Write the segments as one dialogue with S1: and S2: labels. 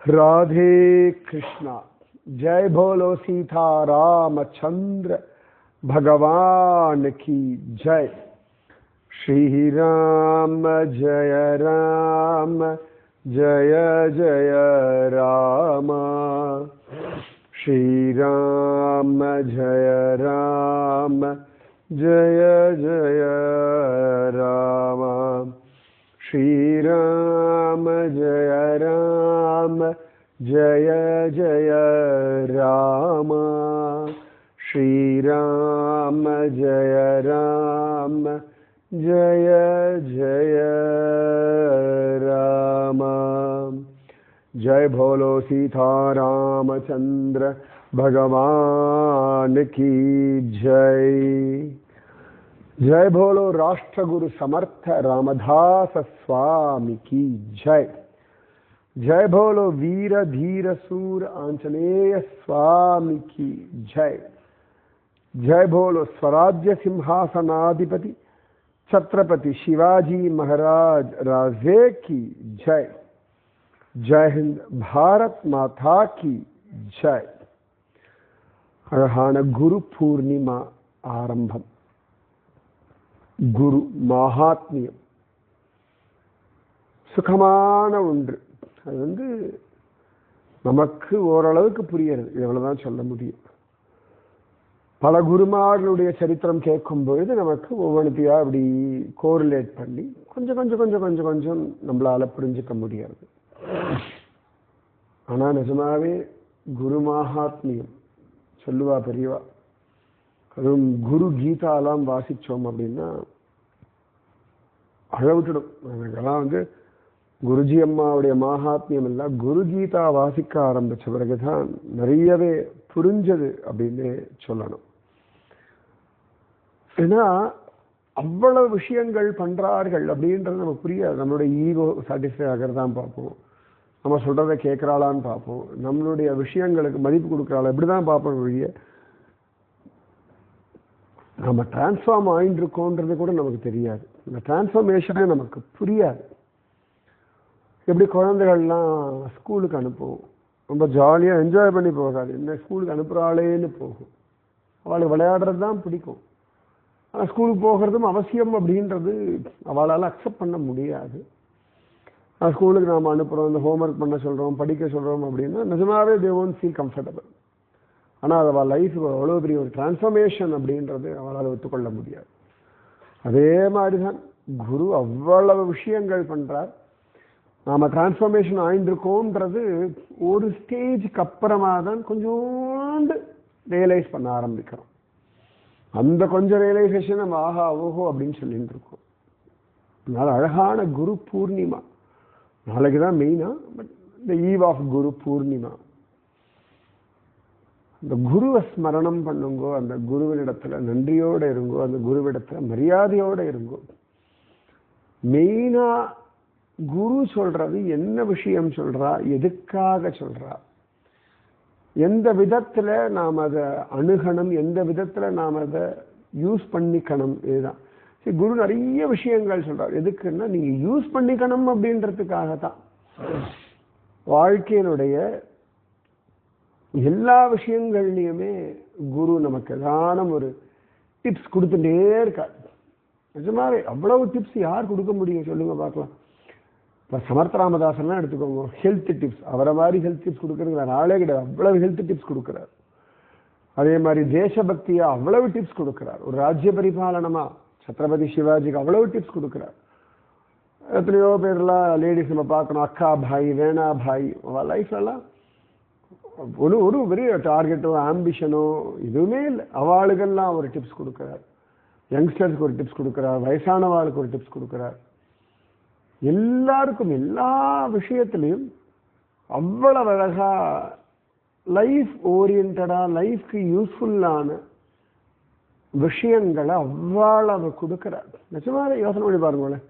S1: राधे कृष्णा। जय बोलो सीता रामचंद्र भगवान की जय। श्री राम जय राम जय जय राम। श्री राम जय राम जय जय राम। श्री राम जय राम जय जय राम। श्री राम जय राम जय जय राम। जय भोलो सीता रामचंद्र भगवान की जय। जय भोलो राष्ट्रगुरु समर्थ रामदास स्वामी की जय। जय भोलो वीर धीर सूर आंजनेय स्वामी की जय। जय भोलो स्वराज्य सिंहासनाधिपति छत्रपति शिवाजी महाराज राजे की जय। जय हिंद, भारत माता की जय। அழகான குரு பூர்ணிமா ஆரம்பம். குரு மகாத்மியம் சுகமான ஒன்று. அது நமக்கு ஓரளவுக்கு புரிகிறது, இவ்வளவுதான் சொல்ல முடியும். பல குருமார்களுடைய சரித்திரம் கேட்கும் பொழுது நமக்கு ஒவ்வொன்றையா அப்படி கோரிலேட் பண்ணி கொஞ்சம் கொஞ்சம் கொஞ்சம் கொஞ்சம் கொஞ்சம் நம்மளால புரிஞ்சுக்க முடியாது. ஆனா நிஜமாவே குரு மகாத்மியம் சொல்லுவா பெரியவா. அதுவும் குரு கீதாலாம் வாசிச்சோம் அப்படின்னா அழவிட்டுடும். எனக்கெல்லாம் குருஜி அம்மாவுடைய மகாத்மியம் எல்லாம் குரு கீதா வாசிக்க ஆரம்பிச்ச பிறகுதான் நிறையவே புரிஞ்சது அப்படின்னு சொல்லணும். ஏன்னா அவ்வளவு விஷயங்கள் பண்றார்கள் அப்படின்றது நமக்கு புரியாது. நம்மளுடைய ஈகோ சாட்டிஸ்ஃபை ஆகிறதான் பார்ப்போம், நம்ம சொல்றதை கேட்கிறாளான்னு பார்ப்போம், நம்மளுடைய விஷயங்களுக்கு மதிப்பு கொடுக்குறாளா இப்படிதான் பார்ப்போம். வழிய நம்ம டிரான்ஸ்ஃபார்ம் ஆயிட்டு இருக்கோன்றது கூட நமக்கு தெரியாது. இந்த டிரான்ஸ்ஃபர்மேஷனே நமக்கு புரியாது. எப்படி குழந்தைகள்லாம் ஸ்கூலுக்கு அனுப்புவோம், ரொம்ப ஜாலியாக என்ஜாய் பண்ணி போகாது, என்ன ஸ்கூலுக்கு அனுப்புகிறாளேன்னு போகும். அவளுக்கு விளையாடுறது தான் பிடிக்கும். ஆனால் ஸ்கூலுக்கு போகிறதும் அவசியம் அப்படின்றது அவளால் அக்செப்ட் பண்ண முடியாது. ஸ்கூலுக்கு நாம் அனுப்புகிறோம், இந்த ஹோம்ஒர்க் பண்ண சொல்கிறோம், படிக்க சொல்கிறோம் அப்படின்னா நிஜமாவே தே ஒன்ட் ஃபீல் கம்ஃபர்டபுள். ஆனால் அது அவள் லைஃப் அவ்வளோ பெரிய ஒரு டிரான்ஸ்ஃபர்மேஷன் அப்படின்றது அவளால் ஒத்துக்கொள்ள முடியாது. அதே மாதிரி தான் குரு அவ்வளவு விஷயங்கள் பண்ணுறார். நாம் டிரான்ஸ்ஃபர்மேஷன் ஆயிண்டிருக்கோன்றது ஒரு ஸ்டேஜுக்கு அப்புறமா தான் கொஞ்சோண்டு ரியலைஸ் பண்ண ஆரம்பிக்கிறோம். அந்த கொஞ்சம் ரியலைசேஷன் நம்ம ஆஹா ஓஹோ அப்படின்னு சொல்லிட்டு இருக்கோம். அதனால அழகான குரு பூர்ணிமா நாளைக்கு தான் மெயினா. பட் இந்த ஈவ் ஆஃப் குரு பூர்ணிமா, அந்த குருவை ஸ்மரணம் பண்ணுங்கோ, அந்த குருவினிடத்துல நன்றியோடு இருங்கோ, அந்த குருவிடத்துல மரியாதையோடு இருங்கோ. மெயினா குரு சொல்றது என்ன விஷயம் சொல்றா, எதுக்காக சொல்றா, எந்த விதத்துல நாம் அதை அணுகணும், எந்த விதத்துல நாம் அதை யூஸ் பண்ணிக்கணும், இதுதான். குரு நிறைய விஷயங்கள் சொல்றார். எதுக்குன்னா நீங்க யூஸ் பண்ணிக்கணும் அப்படின்றதுக்காகத்தான். வாழ்க்கையினுடைய எல்லா விஷயங்கள்லையுமே குரு நமக்கு ஏதான ஒரு டிப்ஸ் கொடுத்துட்டே இருக்கார். நிஜமாவே அவ்வளவு டிப்ஸ் யார் கொடுக்க முடியும் சொல்லுங்க பார்க்கலாம். இப்போ சமர்த்த ராமதாசன்லாம் எடுத்துக்கோங்க, ஹெல்த் டிப்ஸ். அவரை மாதிரி ஹெல்த் டிப்ஸ் கொடுக்கறது வேற ஆளே கிடையாது. அவ்வளவு ஹெல்த் டிப்ஸ் கொடுக்குறார். அதே மாதிரி தேசபக்தியா அவ்வளவு டிப்ஸ் கொடுக்குறார். ஒரு ராஜ்ய பரிபாலனமா சத்ரபதி சிவாஜிக்கு அவ்வளவு டிப்ஸ் கொடுக்குறார். எத்தனையோ பேர்லாம் லேடிஸ் நம்ம பார்க்கணும், அக்கா பாய் வேணா பாய், அவள் லைஃப்லாம் ஒரு பெரிய டார்கெட்டோ ஆம்பிஷனோ எதுவுமே இல்லை. அவளுக்கெல்லாம் ஒரு டிப்ஸ் கொடுக்குறார். யங்ஸ்டர்ஸ்க்கு ஒரு டிப்ஸ் கொடுக்குறார், வயசானவாளுக்கு ஒரு டிப்ஸ் கொடுக்குறார். எல்லாருக்கும் எல்லா விஷயத்திலையும் அவ்வளவு அழகா லைஃப் ஓரியன்டா லைஃப்க்கு யூஸ்ஃபுல்லான விஷயங்களை அவ்வளவு கொடுக்கிறார். நிஜமாக யோசனை பண்ணி பாருங்களேன்.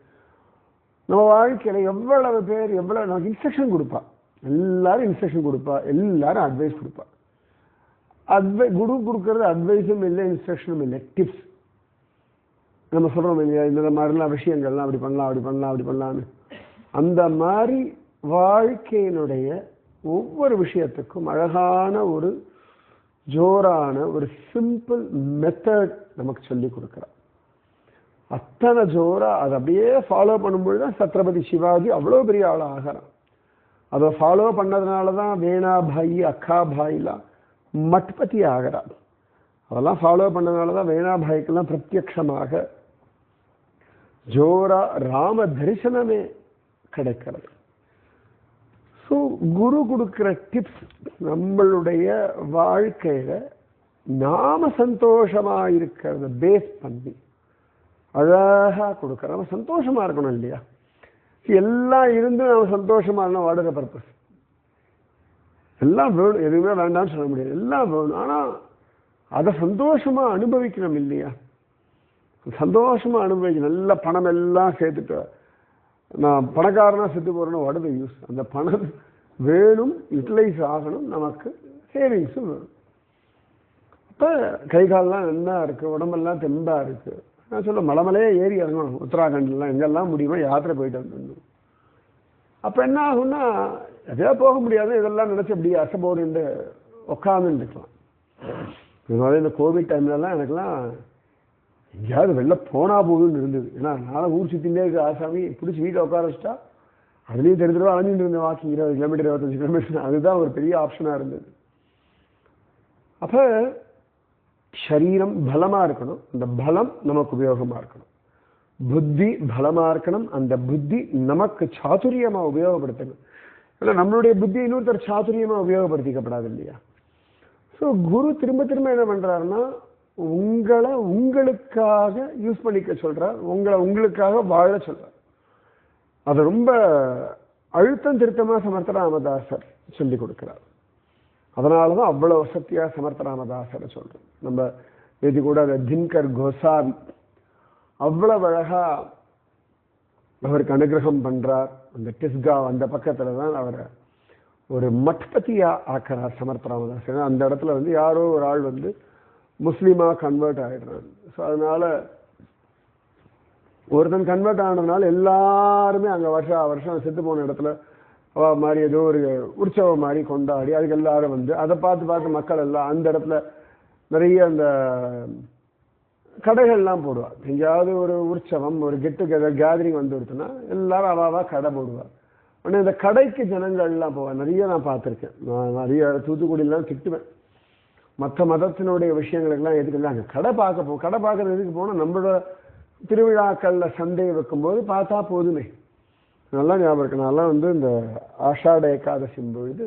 S1: நம்ம வாழ்க்கையில எவ்வளவு பேர் எவ்வளவு நமக்கு இன்ஸ்ட்ரக்ஷன் கொடுப்பா, எல்லாரும் இன்ஸ்ட்ரக்ஷன் கொடுப்பா, எல்லாரும் அட்வைஸ் கொடுப்பா. குரு கொடுக்கறது அட்வைஸும் இல்லை, இன்ஸ்ட்ரக்ஷனும் இல்லை, டிப்ஸ். நம்ம சொல்றோம் இல்லையா, இந்த மாதிரிலாம் விஷயங்கள்லாம் அப்படி பண்ணலாம் அப்படி பண்ணலாம் அப்படி பண்ணலான்னு. அந்த மாதிரி வாழ்க்கையினுடைய ஒவ்வொரு விஷயத்துக்கும் அழகான ஒரு ஜோரான ஒரு சிம்பிள் மெத்தட் நமக்கு சொல்லி கொடுக்குறார். அத்தனை ஜோரா அதை அப்படியே ஃபாலோ பண்ணும்பொழுது தான் சத்ரபதி சிவாஜி அவ்வளோ பெரிய ஆள் ஆகிறான். அதை ஃபாலோ பண்ணதுனால தான் வேணாபாயி அக்காபாயிலாம் மட்பதி ஆகிறார். அதெல்லாம் ஃபாலோ பண்ணதுனால தான் வேணாபாய்க்கெல்லாம் பிரத்யக்ஷமாக ஜோரா ராம தரிசனமே கிடைக்கிறது. ஸோ குரு கொடுக்குற டிப்ஸ் நம்மளுடைய வாழ்க்கையில நாம சந்தோஷமா இருக்கிறத பேஸ் பண்ணி அழகா கொடுக்குற. நம்ம சந்தோஷமா இருக்கணும் இல்லையா? எல்லாம் இருந்து நம்ம சந்தோஷமா இருந்தால் வாடுற பர்பஸ். எல்லாம் வேணும், எதுவுமே வேண்டாம்னு சொல்ல முடியாது, எல்லாம் வேணும். ஆனால் அதை சந்தோஷமா அனுபவிக்கணும் இல்லையா? சந்தோஷமா அனுபவிக்கணும். நல்ல பணம் எல்லாம் சேர்த்துட்டு நான் பணக்காரனா செத்து போறேன்னு வாட் இஸ் யூஸ்? அந்த பணம் வேணும், யூட்டிலைஸ் ஆகணும், நமக்கு சேவிங்ஸும் வேணும். அப்போ கை காலெல்லாம் நல்லா இருக்கு, உடம்பெல்லாம் தெம்பா இருக்கு. நான் சொல்ல மலைமலையே ஏறி இறங்கணும். உத்தராகண்ட்லாம் எங்கெல்லாம் முடியுமோ யாத்திரை போயிட்டு வந்துடணும். அப்போ என்ன ஆகும்னா எதையா போக முடியாது, இதெல்லாம் நினச்சி அப்படியே அசைபோடுன்னு உட்காந்துருக்கலாம். இதனால இந்த கோவிட் டைம்லலாம் எனக்குலாம் எங்கேயாவது வெளில போனா போகுதுன்னு இருந்தது. ஏன்னா அதனால ஊர் சுற்றிலே இருக்க ஆசாமி பிடிச்சி வீட்டில் உட்கார வச்சுட்டா அதுலேயும் தெரிஞ்சிருவா அலைஞ்சிட்டு இருந்தேன். வாக்கிங் 20 கிலோமீட்டர் 25 கிலோமீட்டர், அதுதான் ஒரு பெரிய ஆப்ஷனாக இருந்தது. அப்போ சரீரம் பலமா இருக்கணும், அந்த பலம் நமக்கு உபயோகமா இருக்கணும். புத்தி பலமா இருக்கணும், அந்த புத்தி நமக்கு சாதுரியமா உபயோகப்படுத்தணும். இல்லை நம்மளுடைய புத்தி இன்னொருத்தர் சாதுரியமா உபயோகப்படுத்திக்கப்படாது இல்லையா? ஸோ குரு திரும்ப திரும்ப என்ன பண்றாருன்னா உங்களை உங்களுக்காக யூஸ் பண்ணிக்க சொல்றார், உங்களை உங்களுக்காக வாழ சொல்றார். அது ரொம்ப அழுத்தம் திருத்தமா சமர்த்த ராமதாசர் சொல்லி கொடுக்கிறார். அதனாலதான் அவ்வளவு வசதியா சமர்த்த ராமதாசரை சொல்றோம். நம்ம இது கூட அந்த தின்கர் கோசாவி அவ்வளவு அழகா அவருக்கு அனுகிரகம் பண்றார். அந்த டிஸ்கா அந்த பக்கத்துல தான் அவரை ஒரு மட்பதியா ஆக்கிறார் சமர்த்த ராமதாஸ். அந்த இடத்துல வந்து யாரோ ஒரு ஆள் வந்து முஸ்லீமா கன்வெர்ட் ஆயிடுறாங்க. ஸோ அதனால ஒருத்தன் கன்வெர்ட் ஆனதுனால எல்லாருமே அங்கே வருஷம் செத்து போன இடத்துல மாதிரி ஏதோ ஒரு உற்சவம் மாதிரி கொண்டாடி அதுக்கு எல்லாரும் வந்து அதை பார்த்து மக்கள் எல்லாம் அந்த இடத்துல நிறைய அந்த கடைகள்லாம் போடுவார். எங்கேயாவது ஒரு உற்சவம் ஒரு கெட் டுகெதர் கேதரிங் வந்து கொடுத்தோன்னா எல்லாரும் அவாவா கடை போடுவார். உடனே இந்த கடைக்கு ஜனங்கள்லாம் போவார். நிறைய நான் பார்த்துருக்கேன். நான் நிறைய தூத்துக்குடியெல்லாம் திட்டுவேன். மற்ற மதத்தினுடைய விஷயங்களுக்கெல்லாம் எதுக்கு அங்கே கடை பார்க்கறது எதுக்கு போனால் நம்மளோட திருவிழாக்களில் சந்தையை வைக்கும்போது பார்த்தா போதுமே. நல்லா ஞாபகம் இருக்கு. நான்லாம் வந்து இந்த ஆஷாட ஏகாதசி பொழுது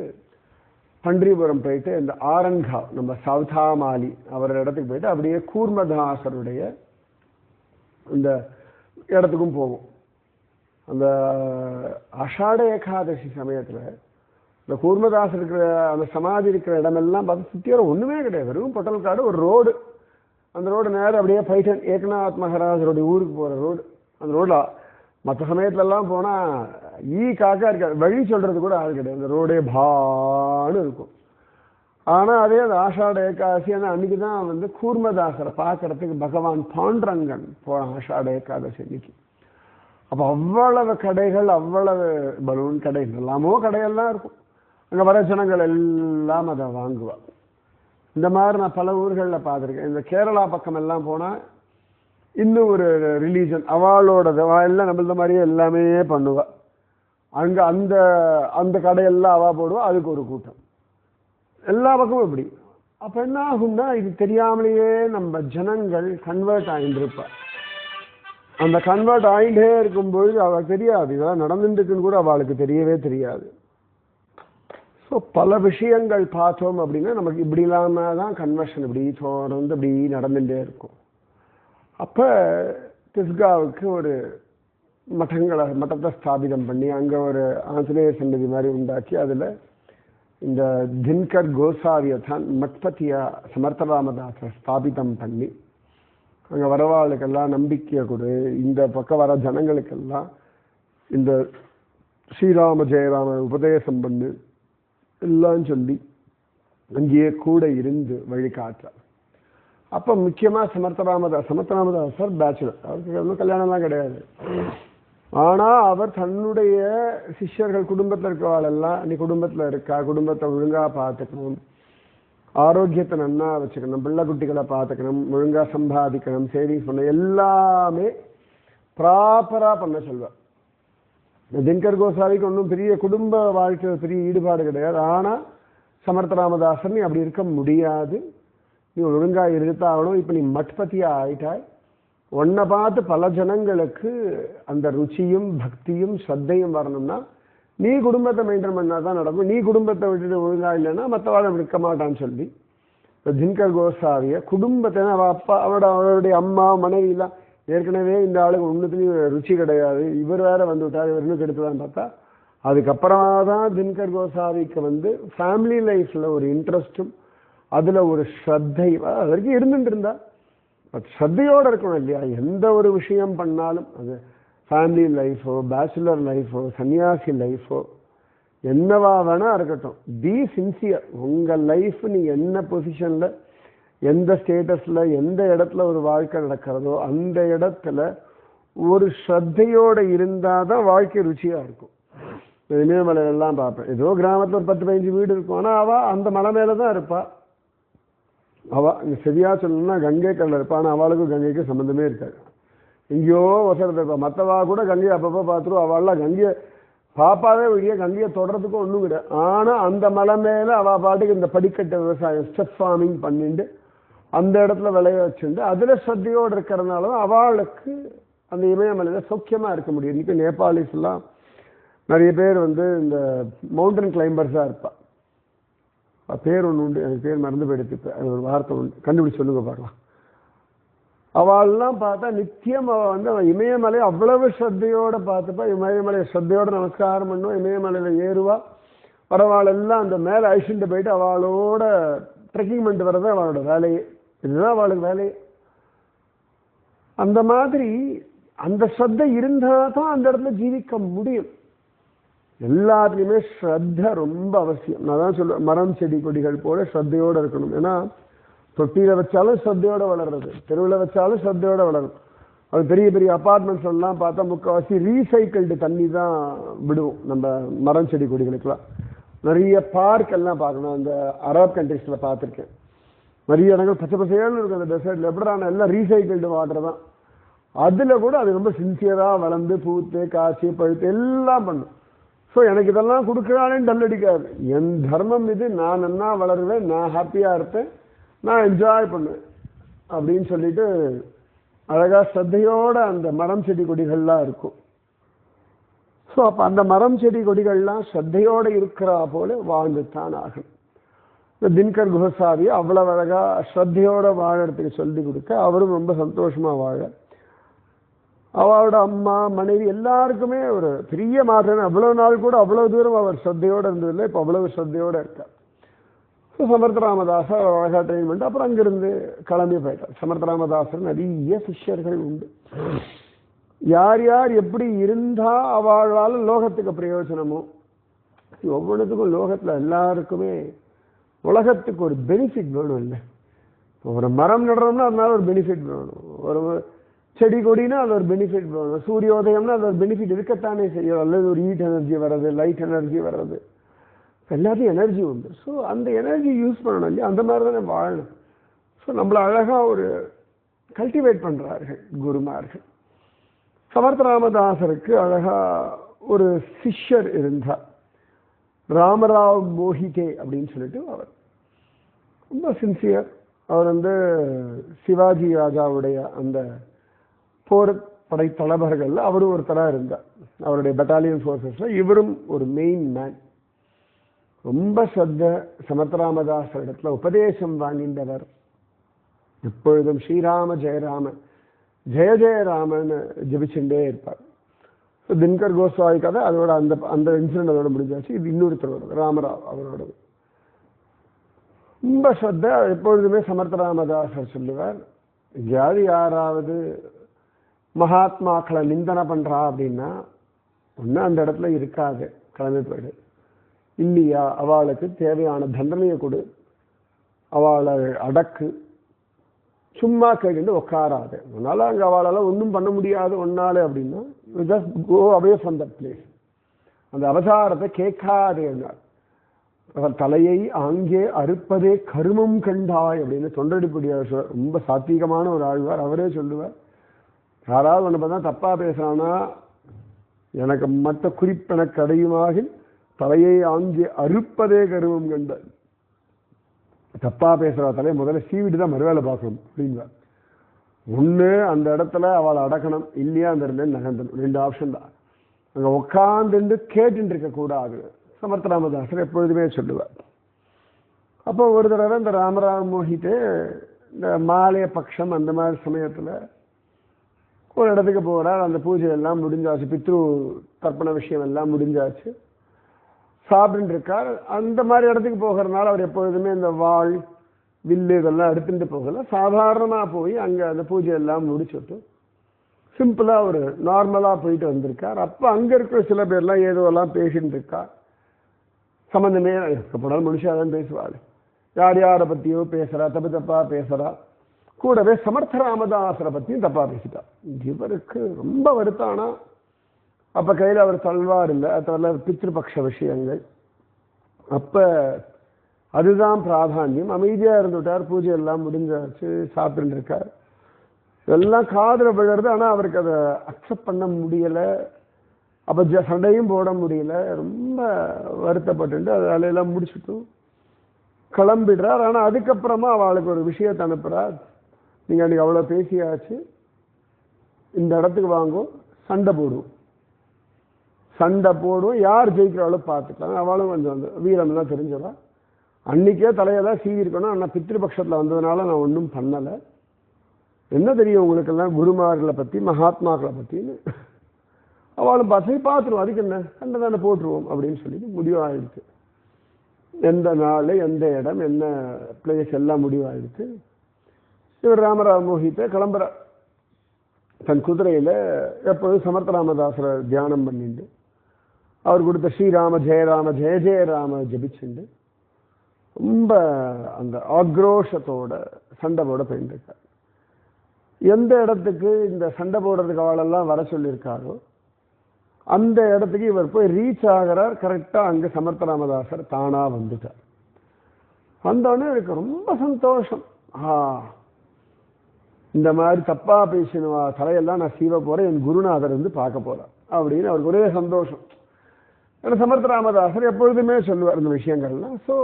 S1: பன்றிபுரம் போயிட்டு இந்த ஆரங்கா நம்ம சவுதாமாலி அவரோட இடத்துக்கு போயிட்டு அப்படியே கூர்மதாசருடைய இந்த இடத்துக்கும் போவோம். அந்த ஆஷாட ஏகாதசி சமயத்தில் இந்த கூர்மதாசர் இருக்கிற அந்த சமாதி இருக்கிற இடமெல்லாம் பார்த்து சுற்றியோட ஒன்றுமே கிடையாது, வெறும் பொட்டல் காடு, ஒரு ரோடு. அந்த ரோடு நேரம் அப்படியே பைட்டன் ஏக்நாத் மகாராஜருடைய ஊருக்கு போகிற ரோடு. அந்த ரோடில் மற்ற சமயத்துலலாம் போனால் காக்கா இருக்காது, வழி சொல்கிறது கூட ஆள் கிடையாது, அந்த ரோடே பான்னு இருக்கும். ஆனால் அதே அந்த ஆஷாட ஏகாதசி ஆனால் அன்றைக்கி தான் வந்து கூர்மதாசரை பார்க்கறதுக்கு பகவான் பாண்டரங்கன் போகிறான் ஆஷாட ஏகாதசி அன்னைக்கு. அப்போ அவ்வளவு கடைகள், அவ்வளவு பலூன் கடைகள் எல்லாமோ கடையெல்லாம் இருக்கும். அங்கே வர ஜனங்கள் எல்லாம் அதை வாங்குவாள். இந்த மாதிரி நான் பல ஊர்களில் பார்த்துருக்கேன். இந்த கேரளா பக்கம் எல்லாம் போனால் இன்னும் ஒரு ரிலீஜன் அவளோட எல்லாம் நம்மள மாதிரியே எல்லாமே பண்ணுவாள். அங்கே அந்த அந்த கடையெல்லாம் அவா போடுவா, அதுக்கு ஒரு கூட்டம் எல்லா பக்கமும் இப்படி. அப்போ என்ன ஆகும்னா இது தெரியாமலேயே நம்ம ஜனங்கள் கன்வெர்ட் ஆகிட்டுருப்பா. அந்த கன்வெர்ட் ஆகிட்டே இருக்கும்பொழுது அவளுக்கு தெரியாது இதெல்லாம் நடந்துட்டுருக்குன்னு கூட அவளுக்கு தெரியவே தெரியாது. ஸோ பல விஷயங்கள் பார்த்தோம் அப்படின்னா நமக்கு இப்படி இல்லாமல் தான் கன்வர்ஷன் இப்படி தொடர்ந்து இப்படி நடந்துகிட்டே இருக்கும். அப்போ திஸ்காவுக்கு ஒரு மட்டத்தை ஸ்தாபிதம் பண்ணி அங்கே ஒரு ஆஞ்சநேயர் சன்னதி மாதிரி உண்டாக்கி அதில் இந்த தின்கர் கோசாவியை தான் மட்பதியா சமர்த்த ராமதாசரை ஸ்தாபிதம் பண்ணி அங்கே வரவாளுக்கெல்லாம் நம்பிக்கையை கொடு, இந்த பக்கம் வர ஜனங்களுக்கெல்லாம் இந்த ஸ்ரீராம ஜெயராம உபதேசம் பண்ணு எல்லாம் சொல்லி அங்கேயே கூட இருந்து வழிகாட்டுறார். அப்போ முக்கியமாக சமர்த்த ராமதாசர் பேச்சுலர், அவருக்கு ஒன்றும் கல்யாணம்லாம் கிடையாது. ஆனா அவர் தன்னுடைய சிஷ்யர்கள் குடும்பத்தில் இருக்கிறவாளெல்லாம் நீ குடும்பத்துல இருக்கா, குடும்பத்தை ஒழுங்கா பார்த்துக்கணும், ஆரோக்கியத்தை நன்னா வச்சுக்கணும், பிள்ளை குட்டிகளை பார்த்துக்கணும், ஒழுங்கா சம்பாதிக்கணும், சேவிங்ஸ் பண்ண எல்லாமே ப்ராப்பரா பண்ண சொல்வார். தினகர் கோசாவிக்கு ஒன்றும் பெரிய குடும்ப வாழ்க்கை பெரிய ஈடுபாடு கிடையாது. ஆனா சமர்த்த ராமதாசன் நீ அப்படி இருக்க முடியாது, நீ ஒழுங்கா இருந்தாகணும். இப்ப நீ மட்பதியா ஆயிட்டாய், உன்னை பார்த்து பல ஜனங்களுக்கு அந்த ருச்சியும் பக்தியும் ஸ்ரத்தையும் வரணும்னா நீ குடும்பத்தை மெயின்டைன் பண்ணாதான் நடக்கும். நீ குடும்பத்தை விட்டுட்டு ஒழுங்கா இல்லைன்னா மற்றவாழம் இருக்க மாட்டான்னு சொல்லி தினகர் கோசாவிய குடும்பத்தை அப்பா அவருடைய அம்மா மனைவி எல்லாம் ஏற்கனவே இந்த ஆளுக்கு ஒன்றுத்துலையும் ருச்சி கிடையாது, இவர் வேற வந்து விட்டார், இவர் இன்னும் கெடுத்துதான் பார்த்தா அதுக்கப்புறமா தான் தினகர் கோசாவிக்கு வந்து ஃபேமிலி லைஃப்ல ஒரு இன்ட்ரெஸ்டும் அதுல ஒரு ஸ்ரத்தை அது வரைக்கும் இருந்துட்டு இருந்தா. பட் ஸ்ரத்தையோடு இருக்கணும் இல்லையா? எந்த ஒரு விஷயம் பண்ணாலும் அது ஃபேமிலி லைஃபோ பேச்சுலர் லைஃபோ சன்னியாசி லைஃபோ என்னவா வேணா இருக்கட்டும், பி சின்சியர். உங்க லைஃப் நீ என்ன பொசிஷன்ல எந்த ஸ்டேட்டஸ்ல எந்த இடத்துல ஒரு வாழ்க்கை நடக்கிறதோ அந்த இடத்துல ஒரு ஸ்ரத்தையோட இருந்தாதான் வாழ்க்கை ருச்சியா இருக்கும். இமயமலையெல்லாம் பார்ப்பேன், ஏதோ கிராமத்துல ஒரு 10-15 வீடு இருக்கும், ஆனா அவ அந்த மலை மேலதான் இருப்பா. அவ இங்க சரியா சொல்லணும்னா கங்கை கல்ல இருப்பா, ஆனா அவளுக்கும் கங்கைக்கு சம்பந்தமே இருக்காது, எங்கேயோ வசரத்தை இருப்பா. மற்றவா கூட கங்கையை அப்பப்போ பார்த்துருவோம், அவள்லாம் கங்கையை பாப்பாவே வெளியே கங்கையை தொடறதுக்கும் ஒன்றும் கிடையாது. ஆனா அந்த மலை மேல அவ பாட்டுக்கு இந்த படிக்கட்டு விவசாயம் ஸ்டெப் ஃபார்மிங் பண்ணிட்டு அந்த இடத்துல விளைய வச்சுட்டு அதுல ஸ்ரத்தையோடு இருக்கிறதுனாலதான் அவளுக்கு அந்த இமயமலையில சௌக்கியமா இருக்க முடியும். இன்னைக்கு நேபாளிஸ் எல்லாம் நிறைய பேர் வந்து இந்த மவுண்டன் கிளைம்பர்ஸா இருப்பா. பேர் ஒன்று உண்டு, எனக்கு பேர் மறந்து போயிடுத்து, அது ஒரு வார்த்தை உண்டு, கண்டுபிடிச்சு சொல்லுங்க பார்க்கலாம். அவள்லாம் பார்த்தா நித்தியம் அவள் வந்து அவன் இமயமலை அவ்வளவு ஸ்ரத்தையோட பார்த்துப்பா. இமயமலையை ஸ்ரத்தையோட நமஸ்காரம் பண்ணுவோம், இமயமலையில ஏறுவா. பரவாயில்ல எல்லாம் அந்த மேலே அழிச்சுட்டு போயிட்டு அவளோட ட்ரெக்கிங் பண்ணிட்டு வர்றது அவளோட வேலையே, இதுதான் அவளுக்கு வேலையே. அந்த மாதிரி அந்த ஸ்ரத்தை இருந்தால் தான் அந்த இடத்துல ஜீவிக்க முடியும். எல்லாத்துலேயுமே ஸ்ரத்த ரொம்ப அவசியம். நான் தான் சொல்லுவேன், மரம் செடி கொடிகள் போல ஸ்ரத்தையோடு இருக்கணும். ஏன்னா தொட்டியில வச்சாலும் ஸ்ரத்தையோட வளர்றது, தெருவில் வச்சாலும் ஸ்ரத்தையோட வளரும். அது பெரிய பெரிய அப்பார்ட்மெண்ட்ஸ் எல்லாம் பார்த்தா முக்கால்வாசி ரீசைக்கிள்டு தண்ணி தான் விடுவோம் நம்ம மரம் செடி கொடிகளுக்கெல்லாம். நிறைய பார்க் எல்லாம் பார்க்கணும், அந்த அரப் கண்ட்ரீஸில் பார்த்துருக்கேன். நிறைய இடங்கள் பச்சை பசையாலும் இருக்கும் அந்த டெசர்ட்ல, எப்படினா எல்லாம் ரீசைக்கிள்டு வாட்டர் தான். அதில் கூட அது ரொம்ப சின்சியராக வளர்ந்து பூத்து காய்ச்சி பழுத்து எல்லாம் பண்ணும். ஸோ எனக்கு இதெல்லாம் கொடுக்குறானேன்னு டல் அடிக்காது. என் தர்மம் இது, நான் நன்னா வளருவேன், நான் ஹாப்பியாக இருப்பேன், நான் என்ஜாய் பண்ணுவேன் அப்படின்னு சொல்லிட்டு அழகா ஸ்ரத்தையோட அந்த மரம் செடி கொடிகள்லாம் இருக்கும். ஸோ அப்போ அந்த மரம் செடி கொடிகள்லாம் ஸ்ரத்தையோடு இருக்கிறா போல வாழ்ந்துத்தான் ஆகணும். இந்த தினகர் கோசாவி அவ்வளவு அழகா ஸ்ரத்தையோட வாழறதுக்கு சொல்லி கொடுக்க அவரும் ரொம்ப சந்தோஷமா வாழ, அவளோட அம்மா மனைவி எல்லாருக்குமே ஒரு பெரிய மாற்றம். அவ்வளவு நாள் கூட அவ்வளவு தூரம் அவர் ஸ்ரத்தையோடு இருந்ததில்லை, இப்போ அவ்வளவு ஸ்ரத்தையோடு இருக்கார். சமர்த்த ராமதாசர் அழகா ட்ரெயின் பண்ணிட்டு அப்புறம் அங்கிருந்து கிளம்பி போயிட்டார். சமர்த்த ராமதாசர் நிறைய சிஷ்யர்கள் உண்டு. யார் யார் எப்படி இருந்தா அவளால் லோகத்துக்கு பிரயோஜனமோ, ஒவ்வொன்றுத்துக்கும் லோகத்துல எல்லாருக்குமே உலகத்துக்கு ஒரு பெனிஃபிட் வேணும். இல்லை, ஒரு மரம் நடுறோம்னா அதனால ஒரு பெனிஃபிட் வேணும், ஒரு செடி கொடினா அது ஒரு பெனிஃபிட் வேணும், சூரியோதயம்னா அது ஒரு பெனிஃபிட் இருக்கத்தானே செய்யும். அல்லது ஒரு ஹீட் எனர்ஜி வர்றது, லைட் எனர்ஜி வர்றது, எல்லாத்தையும் எனர்ஜி உண்டு. ஸோ அந்த எனர்ஜி யூஸ் பண்ணணும் இல்லையா, அந்த மாதிரி தானே வாழணும். ஸோ நம்மளை அழகா ஒரு கல்டிவேட் பண்றார்கள் குருமார்கள். சமர்த்த ராமதாசருக்கு அழகா ஒரு சிஷ்யர் இருந்தார், ராமராவ் மோஹிதே அப்படின்னு சொல்லிட்டு. அவர் ரொம்ப சின்சியர். அவர் வந்து சிவாஜி ராஜாவுடைய அந்த போர் படை தளபதிகள்ல அவரும் ஒருத்தராக இருந்தார். அவருடைய பட்டாலியன் ஃபோர்ஸஸ்ல இவரும் ஒரு மெயின் மேன். ரொம்ப ஸ்ரத்த, சமர்த்த ராமதாசர் இடத்துல உபதேசம் வாங்கின்றவர். எப்பொழுதும் ஸ்ரீராம ஜெயராம ஜெய ஜெயராமன்னு ஜபிச்சுட்டே இருப்பார். தினகர் கோஸ்வாமி கதை அதோட அந்த அந்த இன்சிடென்ட் அதோட முடிஞ்சாச்சு. இது இன்னொருத்தரோட ராமராவ் அவரோட ரொம்ப ஸ்ரத்த. எப்பொழுதுமே சமர்த்த ராமதாசர் சொல்லுவார், எங்கேயாவது யாராவது மகாத்மாக்களை நிந்தனை பண்றா அப்படின்னா ஒன்று அந்த இடத்துல இருக்காது, கிளம்பி போயிடு. இல்லையா அவளுக்கு தேவையான தண்டனையை கொடு, அவளை அடக்கு, சும்மா கேட்டு உட்காராது. அதனால அங்கே அவளால் ஒன்றும் பண்ண முடியாது ஒன்னாலே அப்படின்னா just go away from that place. அந்த அவதாரத்தை கேட்காது என்றார். அவர் தலையை அங்கே அறுப்பதே கருமம் கண்டாய் அப்படின்னு தொண்டடிப்படியார் ரொம்ப சாத்வீகமான ஒரு ஆழ்வார். அவரே சொல்லுவார், யாராவது ஒன்று பார்த்தா தப்பா பேசுறானா எனக்கு மற்ற குறிப்பென கடையுமாக தலையை அங்கே அறுப்பதே கருமம் கண்டாய். தப்பா பேசுற தலையை முதல்ல சீவிட்டு தான் மறுவேலை பார்க்கணும் அப்படின்வார். ஒன்று அந்த இடத்துல அவளை அடக்கணும், இல்லையா அந்த இடத்துல நகர்ந்தணும். 2 ஆப்ஷன் தான். அங்கே உட்காந்துட்டு கேட்டுட்டு இருக்கக்கூடாது. சமர்த்த ராமதாசர் எப்பொழுதுமே சொல்லுவார். அப்போ ஒரு தடவை இந்த ராமராம் மோகிட்டு இந்த மாலைய பட்சம் அந்த மாதிரி சமயத்தில் ஒரு இடத்துக்கு போகிறார். அந்த பூஜை எல்லாம் முடிஞ்சாச்சு, பித்ரு தர்ப்பண விஷயம் எல்லாம் முடிஞ்சாச்சு, சாப்பிட்டு இருக்கார். அந்த மாதிரி இடத்துக்கு போகிறதுனால அவர் எப்பொழுதுமே இந்த வாள் வில்லு இதெல்லாம் எடுத்துட்டு போகல. சாதாரணமாக போய் அங்கே அந்த பூஜை எல்லாம் முடிச்சுட்டு சிம்பிளாக ஒரு நார்மலாக போயிட்டு வந்திருக்கார். அப்போ அங்கே இருக்கிற சில பேர்லாம் ஏதோ எல்லாம் பேசிட்டு இருக்கா. சம்மந்தமே போனாலும் மனுஷாதான் பேசுவாள். யார் யாரை பற்றியோ பேசுகிறா, தப்பு தப்பாக பேசுகிறா. கூடவே சமர்த்த ராமதாசரை பற்றியும் தப்பாக பேசிட்டா. இவருக்கு ரொம்ப வருத்தானா. அப்போ கையில் அவர் தல்வார் இல்லை, அதில் பித்ருபக்ஷ விஷயங்கள். அப்போ அதுதான் பிராதானியம். அமைதியாக இருந்துவிட்டார். பூஜை எல்லாம் முடிஞ்சாச்சு, சாப்பிட்டு இருக்கார். எல்லாம் காதில் விழுறது. ஆனால் அவருக்கு அதை அக்செப்ட் பண்ண முடியலை. அப்போ சண்டையும் போட முடியல. ரொம்ப வருத்தப்பட்டு அது அலையெல்லாம் முடிச்சுட்டு கிளம்பிடுறார். ஆனால் அதுக்கப்புறமா அவளுக்கு ஒரு விஷயத்தை அனுப்புகிறார். நீங்கள் அன்றைக்கி அவ்வளோ பேசியாச்சு, இந்த இடத்துக்கு வாங்கும், சண்டை போடுவோம். சண்டை போடுவோம், யார் ஜெயிக்கிறாளோ பார்த்துக்கலாம். அவளும் கொஞ்சம் அந்த வீரம்லாம் தெரிஞ்சவா. அன்றைக்கே தலையெல்லாம் சீவிருக்கணும். ஆனால் பித்ருபக்ஷத்தில் வந்ததுனால நான் ஒன்றும் பண்ணலை. என்ன தெரியும் உங்களுக்கெல்லாம் குருமார்களை பற்றி, மகாத்மாக்களை பற்றின்னு. அவளும் பார்த்துருவோம், அதுக்கு என்ன சண்டை தானே போட்டுருவோம் அப்படின்னு சொல்லிட்டு முடிவாயிடுச்சு. எந்த நாள், எந்த இடம், என்ன பிளேஸ் எல்லாம் முடிவாயிடுச்சு. இவர் ராமராவ் மோகித்தை கிளம்புறார். தன் குதிரையில் எப்போதும் சமர்த்த ராமதாசரை தியானம் பண்ணிட்டு அவர் கொடுத்த ஸ்ரீராம ஜெயராம ஜெய ஜெயராம ஜபிச்சுண்டு ரொம்ப அந்த ஆக்ரோஷத்தோட சண்டை போட போயிருக்கார். எந்த இடத்துக்கு இந்த சண்டை போடுறதுக்கு அவளெல்லாம் வர சொல்லியிருக்காரோ அந்த இடத்துக்கு இவர் போய் ரீச் ஆகிறார். கரெக்டாக அங்கே சமர்த்த ராமதாசர் தானாக வந்துட்டார். வந்தோடனே எனக்கு ரொம்ப சந்தோஷம். இந்த மாதிரி தப்பா பேசினவா தலையெல்லாம் நான் சீவ போகிறேன், என் குருநாதர் வந்து பார்க்க போகிறேன் அப்படின்னு அவருக்கு ஒரே சந்தோஷம். ஏன்னா சமர்த்த ராமதாசர் எப்பொழுதுமே சொல்லுவார் இந்த விஷயங்கள்லாம். ஸோ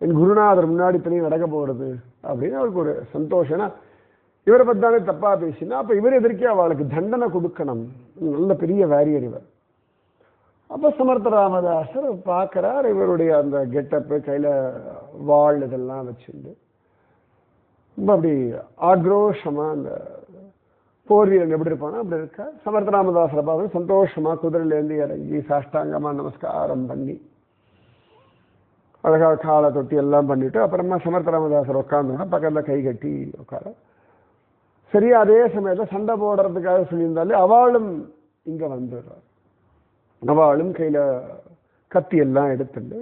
S1: என் குருநாதர் முன்னாடி தனியாக நடக்க போகிறது அப்படின்னு அவருக்கு ஒரு சந்தோஷம். ஏன்னா இவரை பத்தானே தப்பா பேசினா அப்போ இவர் எதிர்க்கே அவளுக்கு தண்டனை கொடுக்கணும். நல்ல பெரிய வேரியர் இவர். அப்போ சமர்த்த ராமதாசர் பார்க்குறார். இவருடைய அந்த கெட்டப்பு, கையில் வாள் இதெல்லாம் வச்சுட்டு ரொம்ப அப்படி ஆக்ரோஷமாக அந்த போர் வீரன் எப்படி இருப்பானோ அப்படி இருக்கா. சமர்த்த ராமதாசரை பார்த்து சந்தோஷமாக குதிரையிலேருந்து இறங்கி சாஷ்டாங்கமாக நமஸ்காரம் பண்ணி அழகாக காலை தொட்டி எல்லாம் பண்ணிவிட்டு அப்புறமா சமர்த்த ராமதாசர் உட்காந்தோன்னா பக்கத்தில் கை கட்டி உட்கார. சரியா அதே சமயத்தில் சண்டை போடுறதுக்காக சொல்லியிருந்தாலே அவளும் இங்கே வந்துடுறார். அவளும் கையில் கத்தி எல்லாம் எடுத்துட்டு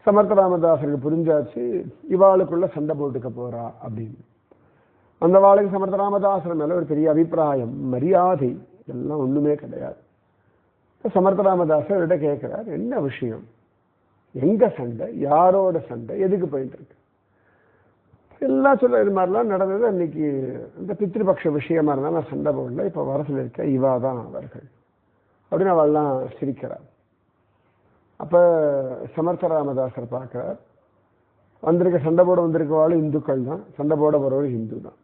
S1: சமர்த்த ராமதாசருக்கு புரிஞ்சாச்சு இவாளுக்குள்ள சண்டை போட்டுக்க போறா அப்படின்னு. அந்த வாளுக்கு சமர்த்த ராமதாசர் மேலே ஒரு பெரிய அபிப்பிராயம், மரியாதை எல்லாம் ஒன்றுமே கிடையாது. சமர்த்த ராமதாசர்கிட்ட கேட்குறார், என்ன விஷயம், எங்க சண்டை, யாரோட சண்டை, எதுக்கு போயிட்டு இருக்கு எல்லாம் சொல்ல. இது மாதிரிலாம் நடந்தது. அன்னைக்கு இந்த பித்ருபக்ஷ விஷயமா இருந்தால் நான் சண்டை போடல, இப்போ வர சொல்லியிருக்கேன், இவா தான் அவர்கள் அப்படின்னு அவள்லாம் சிரிக்கிறார். அப்போ சமர்த்த ராமதாசர் பார்க்குறார், வந்திருக்க சண்டை போட வந்திருக்கவாளும் இந்துக்கள் தான், சண்டை போட போகிறவரும் ஹிந்து தான்.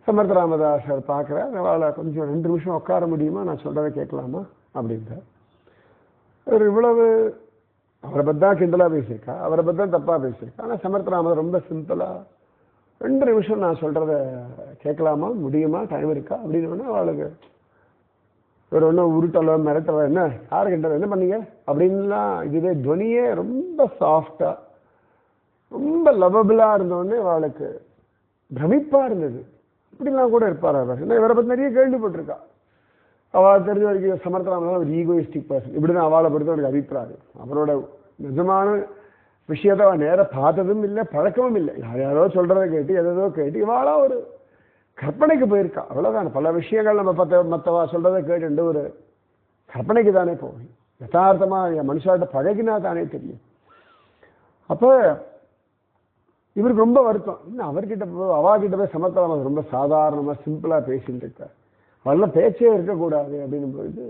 S1: சமர்த்த ராமதாசர் பார்க்குறார், அவளை கொஞ்சம் 2 நிமிஷம் உட்கார முடியுமா, நான் சொல்கிறத கேட்கலாமா அப்படின்றார். அவர் இவ்வளவு அவரை பற்றி தான் கிண்டலாக பேசியிருக்கா, அவரை பற்றி தான் தப்பாக பேசியிருக்கா. ஆனால் சமர்த்த ராமதாஸ் ரொம்ப சிம்பிளாக 2 நிமிஷம் நான் சொல்கிறத கேட்கலாமா, முடியுமா, டைம் இருக்கா அப்படின்னு அவளுக்கு ஒரு ஒன்றும் உருட்டலோ மிரட்டலோ, என்ன யாரு கிண்டலோ, என்ன பண்ணீங்க அப்படின்லாம் இதுவே துவனியே ரொம்ப சாஃப்டாக ரொம்ப லவபிளாக இருந்தோடனே அவளுக்கு பிரமிப்பாக இருந்தது. இப்படிலாம் கூட இருப்பார் அவர். ஏன்னா இவரை பற்றி நிறைய கேள்விப்பட்டிருக்கா. அவள் தெரிஞ்ச வரைக்கும் சமர்த்த ராமதாஸ் ஒரு ஈகோயிஸ்டிக் பர்சன், இப்படி தான் அவளை பொறுத்த ஒரு அபிப்பிராயம். அவரோட நிஜமான விஷயத்தை அவன் நேர பார்த்ததும் இல்லை, பழக்கமும் இல்லை. யாரோ சொல்றதை கேட்டு எதோ கேட்டு இவாளா ஒரு கற்பனைக்கு போயிருக்கா, அவ்வளவுதான். பல விஷயங்கள் நம்ம மற்றவா சொல்றதை கேட்டு ஒரு கற்பனைக்கு தானே போகும். யதார்த்தமா மனுஷாட்ட பழகினா தானே தெரியும். அப்ப இவருக்கு ரொம்ப வருத்தம். இன்னும் அவர்கிட்ட அவாகிட்ட போய் சமர்த்தலாம் ரொம்ப சாதாரணமா சிம்பிளா பேசிட்டு இருக்கார், அவெல்லாம் பேச்சே இருக்கக்கூடாது அப்படின்னு போயிட்டு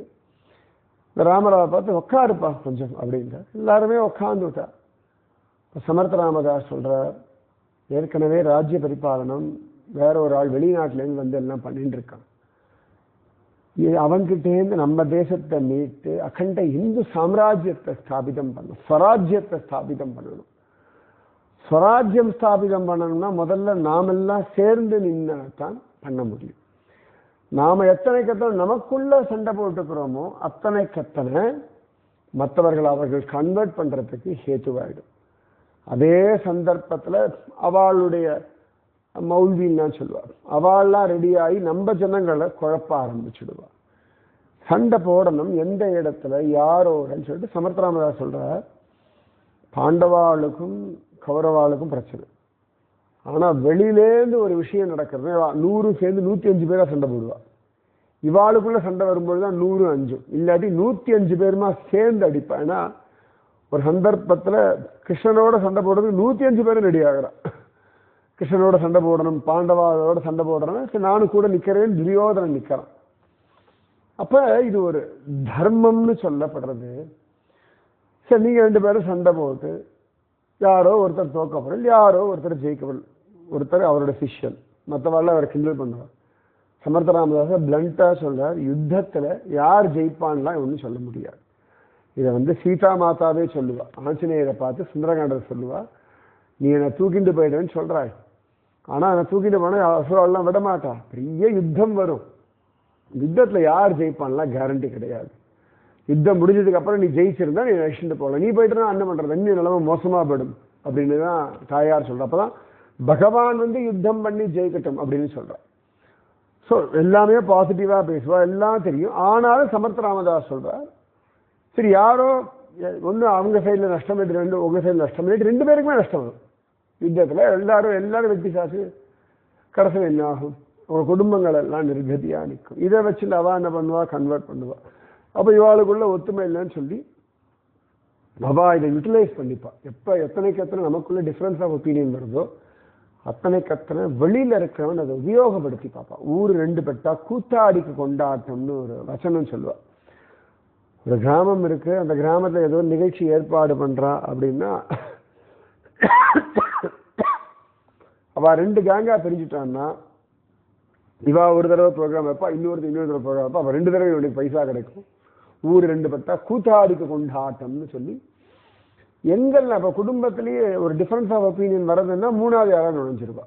S1: இந்த ராமராவை பார்த்து உட்காருப்பா கொஞ்சம் அப்படின்ட்டார். எல்லாருமே உட்காந்து விட்டா. சமர்த்த ராமதாஸ் சொல்றார், ஏற்கனவே ராஜ்ய பரிபாலனம் வேற ஒரு ஆள் வெளிநாட்டிலேருந்து வந்து எல்லாம் பண்ணிட்டு இருக்கான். அவன்கிட்டேருந்து நம்ம தேசத்தை மீட்டு அகண்ட இந்து சாம்ராஜ்யத்தை ஸ்தாபிதம் பண்ணணும், ஸ்வராஜ்யத்தை ஸ்தாபிதம் பண்ணணும். ஸ்வராஜ்யம் ஸ்தாபிதம் பண்ணணும்னா முதல்ல நாமெல்லாம் சேர்ந்து நின்னாதான் பண்ண முடியும். நாம எத்தனைக்கத்தனை நமக்குள்ள சண்டை போட்டுக்கிறோமோ அத்தனைக்கத்தனை மற்றவர்கள் அவர்கள் கன்வெர்ட் பண்றதுக்கு ஹேத்துவாயிடும். அதே சந்தர்ப்பத்துல அவளுடைய மௌல்வின்னு சொல்லுவார், அவள்லாம் ரெடியாகி நம்ம ஜனங்களை குழப்ப ஆரம்பிச்சுடுவார். சண்டை போடணும் எந்த இடத்துல யாரோடன்னு சொல்லிட்டு சமர்த்தராமதாஸ் சொல்றார், பாண்டவாளுக்கும் கௌரவாளுக்கும் பிரச்சனை. ஆனா வெளியிலேருந்து ஒரு விஷயம் நடக்கிறது, 100 சேர்ந்து 105 பேரா சண்டை போடுவா. இவாளுக்குள்ள சண்டை வரும்போதுதான் 105, இல்லாட்டி 105 பேருமா சேர்ந்து அடிப்பா. ஏன்னா ஒரு சந்தர்ப்பத்துல கிருஷ்ணனோட சண்டை போடுறதுக்கு 105 பேரும் ரெடி ஆகிறான். கிருஷ்ணனோட சண்டை போடணும், பாண்டவாவோட சண்டை போடுறேன்னா நானும் கூட நிக்கிறேன், துரியோதனன் நிக்கிறான். அப்ப இது ஒரு தர்மம்னு சொல்லப்படுறது. சரி, நீங்க 2 பேரும் சண்டை போட்டு யாரோ ஒருத்தர் தோக்கப்படல், யாரோ ஒருத்தர் ஜெயிக்கப்படல், ஒருத்தர் அவரோட சிஷ்யன், மற்றவாள் அவரை கிண்டல் பண்ணுவார். சமர்த்த ராமதாஸ பிளண்டா சொல்றார், யுத்தத்துல யார் ஜெயிப்பான்லாம் ஒன்றும் சொல்ல முடியாது. இதை சீதா மாதாவே சொல்லுவா, ஆஞ்சநேயரை பார்த்து சுந்தரகாண்டர் சொல்லுவா, நீ என்னை தூக்கிட்டு போயிடுன்னு சொல்றாய், ஆனா என்னை தூக்கிட்டு போனா அசுராலாம் விட மாட்டா, பெரிய யுத்தம் வரும். யுத்தத்துல யார் ஜெயிப்பான்லாம் கேரண்டி கிடையாது. யுத்தம் முடிஞ்சதுக்கு அப்புறம் நீ ஜெயிச்சிருந்தா நீ ரஷ்ட்டு போகலாம், நீ போயிட்டு என்ன பண்றது, இன்னும் நிலைமை மோசமா போயிடும் அப்படின்னு தான் தாயார் சொல்ற. அப்பதான் பகவான் யுத்தம் பண்ணி ஜெயிக்கட்டும் அப்படின்னு சொல்றான். ஸோ எல்லாமே பாசிட்டிவா பேசுவா, எல்லாம் தெரியும். ஆனாலும் சமர்த்த ராமதாஸ் சொல்றார், சரி யாரோ ஒன்று அவங்க சைடில் நஷ்டம், ரெண்டு உங்க சைடில் நஷ்டம், 2 பேருக்குமே நஷ்டம் வரும் யுத்தத்தில். எல்லாரும் வெட்டி சாச்சு, கடைசியில் என்ன ஆகும், உங்க குடும்பங்கள் எல்லாம் நிர்கதியா நிற்கும். இதை வச்சு அவ என்ன பண்ணுவா, கன்வெர்ட் பண்ணுவா. அப்போ இவாளுக்குள்ள ஒத்துமை இல்லைன்னு சொல்லி அவா இதை யூட்டிலைஸ் பண்ணிப்பா. எத்தனைக்கு எத்தனை நமக்குள்ள டிஃபரன்ஸ் ஆஃப் ஒப்பீனியன் வருதோ அத்தனைக்கு அத்தனை வெளியில இருக்கிறவன் அதை உபயோகப்படுத்தி பார்ப்பா. ஊர் 2 பெட்டா கூத்தாடிக்கு கொண்டாட்டம்னு ஒரு வசனம் சொல்லுவா. ஒரு கிராமம் இருக்கு, அந்த கிராமத்துல ஏதோ நிகழ்ச்சி ஏற்பாடு பண்றா அப்படின்னா அவ 2 கேங்கா பிரிஞ்சுட்டான்னா, இவா ஒரு தடவை ப்ரோக்ராம் வைப்பா, இன்னொரு தடவை ப்ரோக்ராம் வைப்பா, அவ 2 தடவை இவனுக்கு பைசா கிடைக்கும். ஊர் 2 பெட்டா கூத்தாடிக்கு கொண்டாட்டம்னு சொல்லி எங்கெல்லாம் இப்போ குடும்பத்திலேயே ஒரு டிஃபரன்ஸ் ஆஃப் ஒப்பீனியன் வர்றதுன்னா 3வது யாராவது நுழைஞ்சிருவா.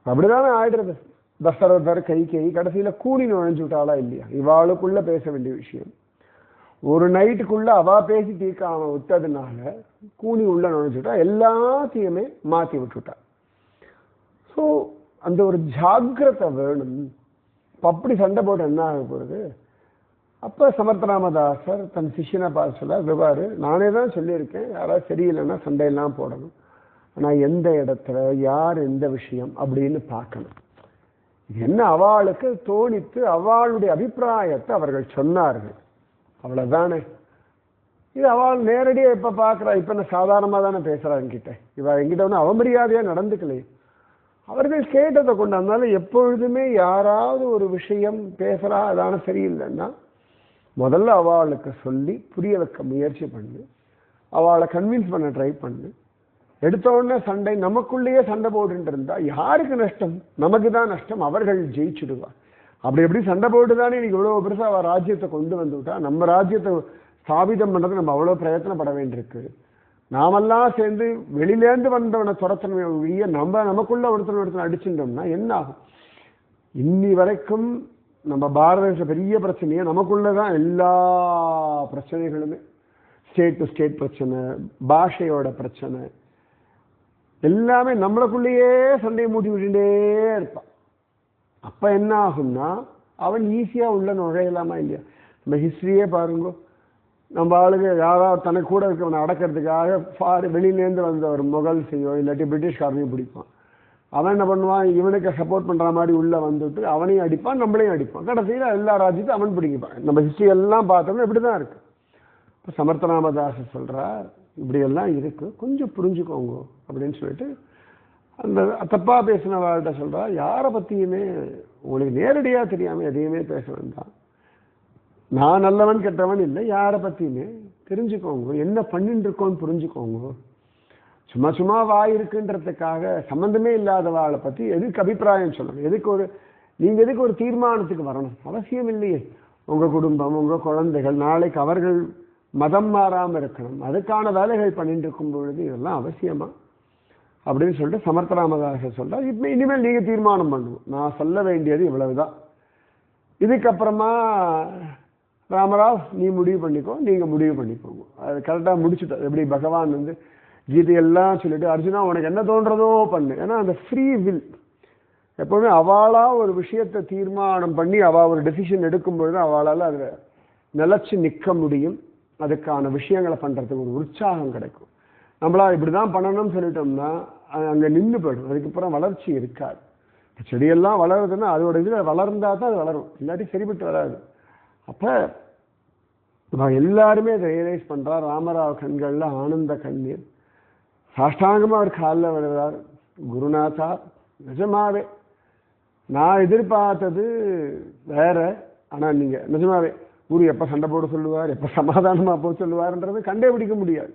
S1: அப்படிதானே ஆயிடுறது. தசரதர் கைகை கடைசியில கூலி நுழைஞ்சு விட்டாளா இல்லையா? இவாளுக்குள்ள பேச வேண்டிய விஷயம் ஒரு நைட்டுக்குள்ள அவ பேசி தீர்க்காம விட்டதுனால கூலி உள்ள நுழைஞ்சுட்டா, எல்லாத்தையுமே மாத்தி விட்டுட்டா. ஸோ அந்த ஒரு ஜாக்கிரதை வேணும். அப்படி சண்டை போட்டு என்ன ஆக போகுது? அப்ப சமர்த்த ராமதாசர் தன் சிஷ்யனை பார்த்து சொல்ல, விவாரு நானே தான் சொல்லியிருக்கேன், யாராவது சரியில்லைன்னா சண்டையெல்லாம் போடணும், ஆனா எந்த இடத்துல யார் எந்த விஷயம் அப்படின்னு பார்க்கணும். என்ன அவளுக்கு தோணித்து அவளுடைய அபிப்பிராயத்தை அவர்கள் சொன்னார்கள், அவ்வளவுதானே. இது அவள் நேரடியாக இப்ப பாக்குறா, இப்ப என்ன சாதாரணமா தானே பேசுறா என்கிட்ட, இவ என்கிட்ட ஒன்றும் அவமரியாதையா நடந்துக்கலையே. அவர்கள் கேட்டதை கொண்டாந்தாலும் எப்பொழுதுமே யாராவது ஒரு விஷயம் பேசுறா அதான சரியில்லைன்னா முதல்ல அவளுக்கு சொல்லி புரிய வைக்க முயற்சி பண்ணு, அவளை கன்வின்ஸ் பண்ண ட்ரை பண்ணு. எடுத்த உடனே சண்டை, நமக்குள்ளேயே சண்டை போட்டு இருந்தா யாருக்கு நஷ்டம்? நமக்கு தான் நஷ்டம். அவர்கள் ஜெயிச்சுடுவா. அப்படி எப்படி சண்டை போட்டுதானே இன்னைக்கு இவ்வளவு பெருசா அவ ராஜ்யத்தை கொண்டு வந்து விட்டா. நம்ம ராஜ்யத்தை ஸ்தாபிதம் பண்றது நம்ம அவ்வளவு பிரயத்தனப்பட வேண்டியிருக்கு. நாமெல்லாம் சேர்ந்து வெளியிலேருந்து வந்தவனை துரத்தனைய நமக்குள்ள ஒருத்தனை அடிச்சுட்டோம்னா என்ன ஆகும்? இன்னி வரைக்கும் நம்ம பாரத தேச பெரிய பிரச்சனையே நமக்குள்ளதான். எல்லா பிரச்சனைகளுமே ஸ்டேட் டு ஸ்டேட் பிரச்சனை, பாஷையோட பிரச்சனை, எல்லாமே நம்மளுக்குள்ளேயே சண்டையை மூட்டி விட்டுட்டே இருப்பான். அப்ப என்ன ஆகும்னா அவன் ஈஸியா உள்ள நுழையலாமா இல்லையா? நம்ம ஹிஸ்டரியே பாருங்க, நம்ம ஆளுங்க யாராவது தனக்கு கூட இருக்கவனை அடக்கிறதுக்காக வெளியிலேருந்து வந்த ஒரு முகல்ஸையோ இல்லாட்டி பிரிட்டிஷ்காரனையும் பிடிப்பான். அவன் என்ன பண்ணுவான், இவனுக்கு சப்போர்ட் பண்ணுற மாதிரி உள்ளே வந்துட்டு அவனையும் அடிப்பான், நம்மளையும் அடிப்பான். கடைசியில் எல்லா ராஜ்யத்தையும் அவன் பிடிப்பான். நம்ம ஹிஸ்ட்ரி எல்லாம் பார்த்தோம்னா இப்படி தான் இருக்குது. இப்போ சமர்த்தராமதாசர் சொல்கிறார், இப்படியெல்லாம் இருக்குது, கொஞ்சம் புரிஞ்சுக்கோங்க அப்படின்னு சொல்லிட்டு அந்த தப்பாக பேசின வாழ்கிட்ட சொல்கிறா, யாரை பற்றியுமே உங்களுக்கு நேரடியாக தெரியாமல் எதையுமே பேச வேண்டாம். நான் நல்லவன் கெட்டவன் இல்லை, யாரை பற்றியுமே தெரிஞ்சுக்கோங்க, என்ன பண்ணிட்டு இருக்கோன்னு புரிஞ்சுக்கோங்க. சும்மா சும்மா வாய் இருக்குன்றதுக்காக சம்மந்தமே இல்லாத வாழை பற்றி எதுக்கு அபிப்பிராயம் சொல்லணும்? நீங்கள் எதுக்கு ஒரு தீர்மானத்துக்கு வரணும்? அவசியம் இல்லையே. உங்கள் குடும்பம், உங்கள் குழந்தைகள் நாளைக்கு அவர்கள் மதம் மாறாமல் இருக்கணும், அதுக்கான வேலைகள் பண்ணிட்டு இருக்கும் பொழுது இதெல்லாம் அவசியமா அப்படின்னு சொல்லிட்டு சமர்த்தராமதாசர் சொல்கிறார், இப்போ இனிமேல் நீங்கள் தீர்மானம் பண்ணுவோம், நான் சொல்ல வேண்டியது இவ்வளவுதான். இதுக்கப்புறமா ராமராவ் நீ முடிவு பண்ணிக்கோ, நீங்கள் முடிவு பண்ணிக்கோங்க. அது கரெக்டாக முடிச்சுட்டோம். எப்படி பகவான் கீதையெல்லாம் சொல்லிட்டு அர்ஜுனா உனக்கு என்ன தோன்றதோ பண்ணு. ஏன்னா அந்த ஃப்ரீ வில் எப்பவுமே அவளாக ஒரு விஷயத்தை தீர்மானம் பண்ணி அவள் ஒரு டெசிஷன் எடுக்கும் பொழுது அவளால் அதில் நிலச்சி நிற்க முடியும். அதுக்கான விஷயங்களை பண்ணுறதுக்கு ஒரு உற்சாகம் கிடைக்கும். நம்மளா இப்படி தான் பண்ணணும்னு சொல்லிட்டோம்னா அங்கே நின்று போயிடும். அதுக்கப்புறம் வளர்ச்சி இருக்காது. செடியெல்லாம் வளருதுன்னா அதோட இதில் வளர்ந்தா தான் அது வளரும், இல்லாட்டி சரிபட்டு வராது. அப்போ எல்லாருமே அதை ரியலைஸ் பண்ணுறார். ராமராவ் கண்களில் ஆனந்த கண்ணீர். சாஷ்டாங்கமாக அவர் காலில் விழுறார். குருநாதா, நிஜமாவே நான் எதிர்பார்த்தது வேற, ஆனால் நீங்கள் நிஜமாவே குரு எப்போ சண்டை போட சொல்லுவார், எப்போ சமாதானமாக போக சொல்லுவார்ன்றது கண்டே பிடிக்க முடியாது.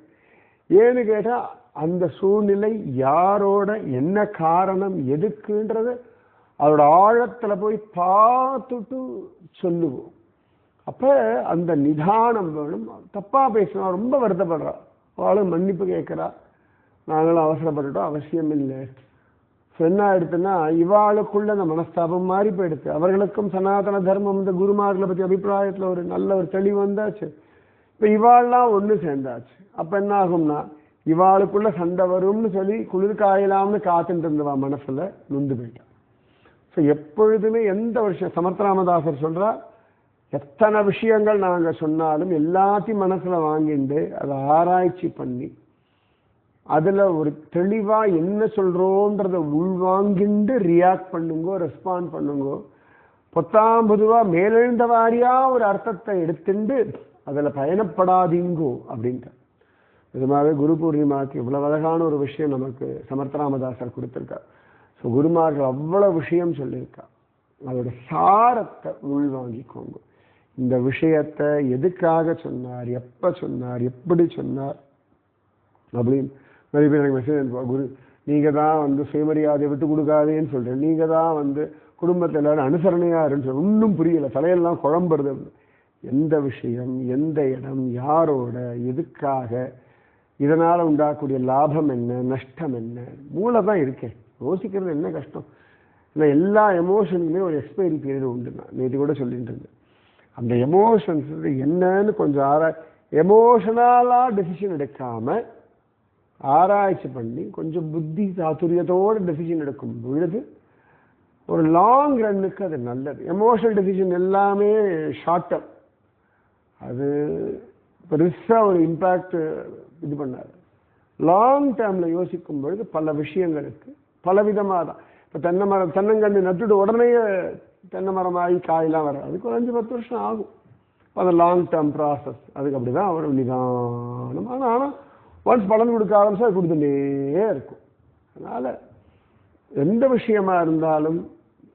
S1: ஏன்னு கேட்டால் அந்த சூழ்நிலை யாரோட என்ன காரணம் எதுக்குன்றது அதோட ஆழத்தில் போய் பார்த்துட்டு சொல்லுவோம். அப்போ அந்த நிதானம் வேணும். தப்பாக பேசினா ரொம்ப வருத்தப்படுறா, அவளும் மன்னிப்பு கேட்குறா, நாங்களும் அவசரப்பட்டுட்டோம், அவசியம் இல்லை. ஸோ என்ன ஆயிடுத்துன்னா இவாளுக்குள்ள அந்த மனஸ்தாபம் மாறி போயிடுது. அவர்களுக்கும் சனாதன தர்மம் இந்த குருமார்களை பற்றி அபிப்பிராயத்தில் ஒரு நல்ல ஒரு தெளிவு வந்தாச்சு. இப்போ இவாள்லாம் ஒன்று சேர்ந்தாச்சு. அப்போ என்ன ஆகும்னா இவாளுக்குள்ள சண்டை வரும்னு சொல்லி குளிர்காயலாம்னு காத்துட்டு இருந்தவா மனசில் நொந்து போயிட்டான். ஸோ எப்பொழுதுமே எந்த விஷயம் சமர்த்தராமதாசர் சொல்கிறா, எத்தனை விஷயங்கள் நாங்கள் சொன்னாலும் எல்லாத்தையும் மனசில் வாங்கிட்டு அதை ஆராய்ச்சி பண்ணி அதில் ஒரு தெளிவாக என்ன சொல்கிறோன்றதை உள்வாங்கிண்டு ரியாக்ட் பண்ணுங்கோ, ரெஸ்பாண்ட் பண்ணுங்கோ. பொதுவாக மேலெழுந்த வாரியாக ஒரு அர்த்தத்தை எடுத்துட்டு அதில் பயணப்படாதீங்கோ அப்படின்ட்டு. நிஜமாவே குரு பூர்ணிமாவுக்கு இவ்வளவு அழகான ஒரு விஷயம் நமக்கு சமர்த்தராமதாசர் கொடுத்துருக்கார். ஸோ குருமார்கள் அவ்வளோ விஷயம் சொல்லியிருக்கா, அதோட சாரத்தை உள்வாங்கிக்கோங்க. இந்த விஷயத்தை எதுக்காக சொன்னார், எப்போ சொன்னார், எப்படி சொன்னார் அப்படின்னு நிறைய பேர் எனக்கு மெசேஜ் அனுப்புவா. குரு நீங்கள் தான் சுயமரியாதையை விட்டு கொடுக்காதேன்னு சொல்கிறேன், நீங்கள் தான் குடும்பத்தில் எல்லாரும் அனுசரணையாக இருன்னு சொல்ல, ஒன்றும் புரியலை, தலையெல்லாம் குழம்புறது. எந்த விஷயம், எந்த இடம், யாரோட, எதுக்காக, இதனால் உண்டாகக்கூடிய லாபம் என்ன, நஷ்டம் என்ன, மூளை தான் இருக்கேன். யோசிக்கிறது என்ன கஷ்டம் இல்லை. எல்லா எமோஷனுக்குமே ஒரு எக்ஸ்பைரி பீரியட் உண்டு. நான் நேற்று கூட சொல்லிட்டு இருந்தேன். அந்த எமோஷன்ஸ் என்னன்னு கொஞ்சம் எமோஷனலாக டெசிஷன் எடுக்காமல் ஆராய்ச்சி பண்ணி கொஞ்சம் புத்தி சாதுரியத்தோடு டெசிஷன் எடுக்கும் பொழுது ஒரு லாங் ரன்னுக்கு அது நல்லது. எமோஷனல் டெசிஷன் எல்லாமே ஷார்ட் டர்ம், அது பெருசாக ஒரு இம்பேக்ட் இது பண்ணாது. லாங் டேர்மில் யோசிக்கும் பொழுது பல விஷயங்களுக்கு பலவிதமாக தான். இப்போ தென்னங்கன்று நட்டுட்டு உடனே தென்னை மரமாகி காயெல்லாம் வராது, அதுக்கு ஒரு 5-10 வருஷம் ஆகும். அது லாங் டேர்ம் ப்ராசஸ். அதுக்கு அப்படி தான் ஒரு நிதானம். ஆனால் ஒன்ஸ் பலன் கொடுக்க ஆரம்பிச்சா அது கொடுத்துட்டே இருக்கும். அதனால் எந்த விஷயமா இருந்தாலும்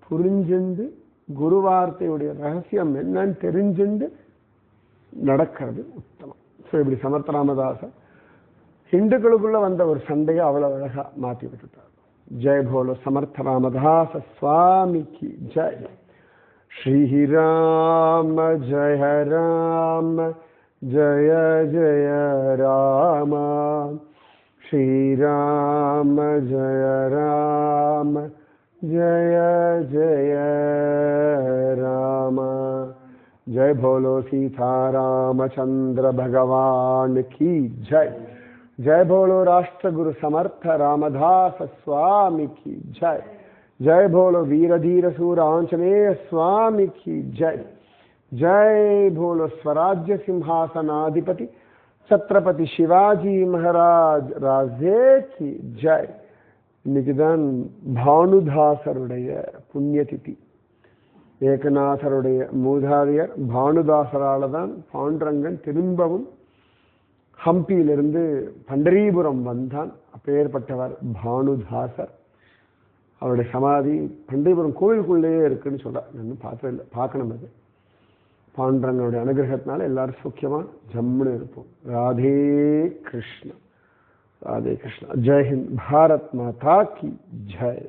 S1: புரிஞ்சுண்டு குரு வார்த்தையுடைய ரகசியம் என்னன்னு தெரிஞ்சுண்டு நடக்கிறது உத்தமம். ஸோ இப்படி சமர்த்தராமதாசர் ஹிந்துக்களுக்குள்ள வந்த ஒரு சண்டையை அவ்வளோ அழகா மாற்றி விட்டுட்டார். ஜெய் போலோ சமர்த்தராமதாச சுவாமிக்கு ஜெய். ஸ்ரீராம ஜெய ராம ஜய ஜய ராம. ஸ்ரீராம ஜய ராம ஜய ஜய ராம. जय बोलो सीतारामचंद्र भगवान की जय. जय बोलो राष्ट्रगुरु समर्थ रामदास स्वामी की जय. जय बोलो वीर धीर सूर आंजनेय स्वामी की जय. जय बोलो स्वराज्य सिंहासनाधिपति छत्रपति शिवाजी महाराज राजे की जय. இன்னைக்குதான் பானுதாசருடைய புண்ணியதிதி. ஏகநாதருடைய மூதாதையர் பானுதாசரால தான் பாண்டுரங்கன் திரும்பவும் ஹம்பியிலிருந்து பண்டரிபுரம் வந்தான். அப்பேற்பட்டவர் பானுதாசர். அவருடைய சமாதி பண்டரிபுரம் கோவிலுக்குள்ளேயே இருக்குன்னு சொல்றார். நான் பார்த்தது இல்லை, பார்க்கணும். அது பாண்டுரங்கனுடைய அனுகிரகத்தினால எல்லாரும் சௌக்கியமா ஜம்முன்னு இருப்போம். ராதே கிருஷ்ணா, ராதே கிருஷ்ணா. ஜெய் ஹிந்த். பாரத் மாதா கி ஜெய்.